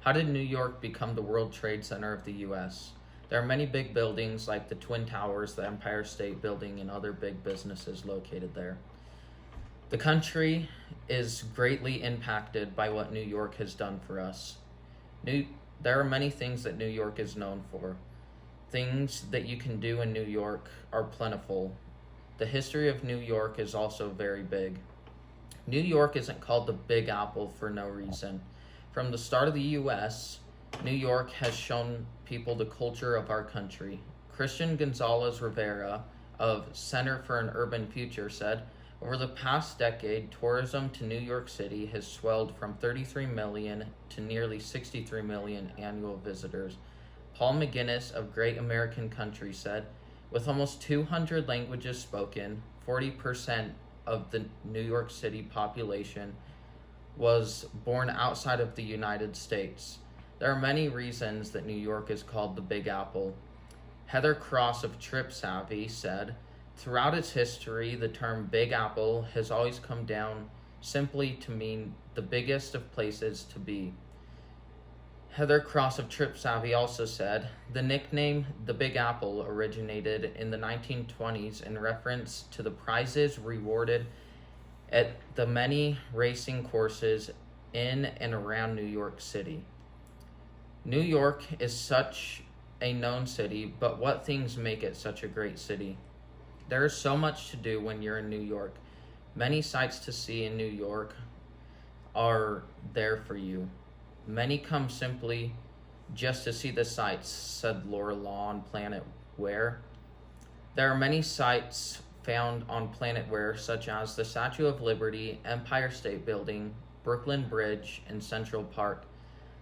How did New York become the World Trade Center of the U.S.? There are many big buildings like the Twin Towers, the Empire State Building, and other big businesses located there. The country is greatly impacted by what New York has done for us. There are many things that New York is known for. Things that you can do in New York are plentiful. The history of New York is also very big. New York isn't called the Big Apple for no reason. From the start of the U.S., New York has shown people the culture of our country. Christian Gonzalez Rivera of Center for an Urban Future said, over the past decade, tourism to New York City has swelled from 33 million to nearly 63 million annual visitors. Paul McGinnis of Great American Country said, with almost 200 languages spoken, 40% of the New York City population was born outside of the United States. There are many reasons that New York is called the Big Apple. Heather Cross of Trip Savvy said, throughout its history, the term Big Apple has always come down simply to mean the biggest of places to be. Heather Cross of Trip Savvy also said, the nickname the Big Apple originated in the 1920s in reference to the prizes rewarded at the many racing courses in and around New York City. New York is such a known city, but what things make it such a great city? There is so much to do when you're in New York. Many sights to see in New York are there for you. Many come simply just to see the sights, said Laura Law on Planet Where. There are many sights found on Planet Where, such as the Statue of Liberty, Empire State Building, Brooklyn Bridge, and Central Park.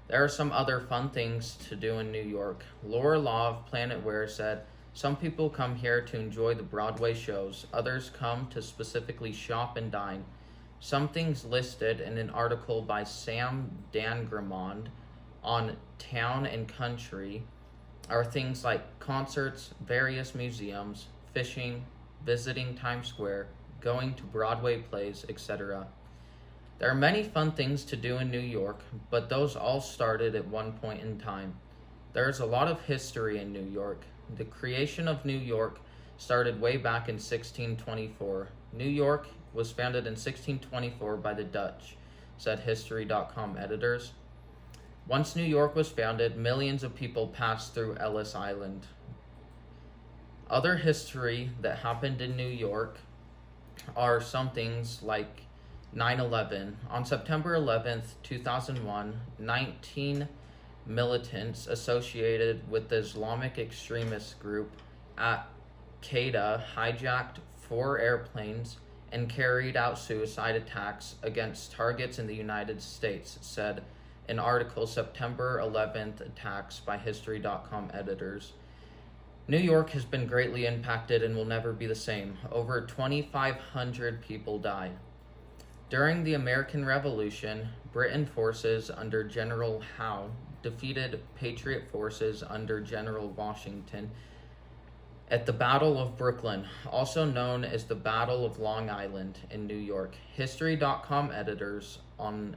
There are some other fun things to do in New York. Laura Law of Planet Where said, some people come here to enjoy the Broadway shows. Others come to specifically shop and dine. Some things listed in an article by Sam Dangramond on Town and Country are things like concerts, various museums, fishing, visiting Times Square, going to Broadway plays, etc. There are many fun things to do in New York, but those all started at one point in time. There is a lot of history in New York. The creation of New York started way back in 1624. New York was founded in 1624 by the Dutch, said History.com editors. Once New York was founded, millions of people passed through Ellis Island. Other history that happened in New York are some things like 9/11. On September 11th, 2001, 19 militants associated with the Islamic extremist group Al-Qaeda hijacked 4 airplanes and carried out suicide attacks against targets in the United States, said an article September 11th attacks by History.com editors. New York has been greatly impacted and will never be the same. Over 2,500 people died. During the American Revolution, Britain forces under General Howe defeated Patriot forces under General Washington at the Battle of Brooklyn, also known as the Battle of Long Island in New York. History.com editors on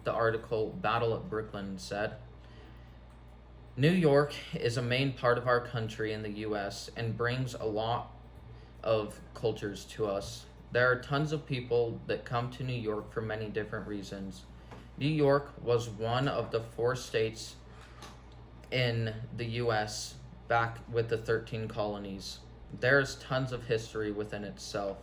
the article Battle at Brooklyn said, New York is a main part of our country in the U.S. and brings a lot of cultures to us. There are tons of people that come to New York for many different reasons. New York was one of the 4 states in the U.S. back with the 13 colonies. There's tons of history within itself.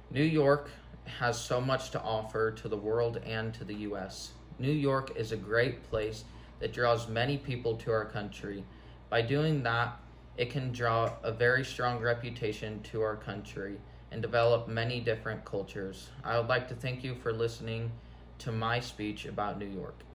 New York has so much to offer to the world and to the U.S. New York is a great place that draws many people to our country. By doing that, it can draw a very strong reputation to our country and develop many different cultures. I would like to thank you for listening to my speech about New York.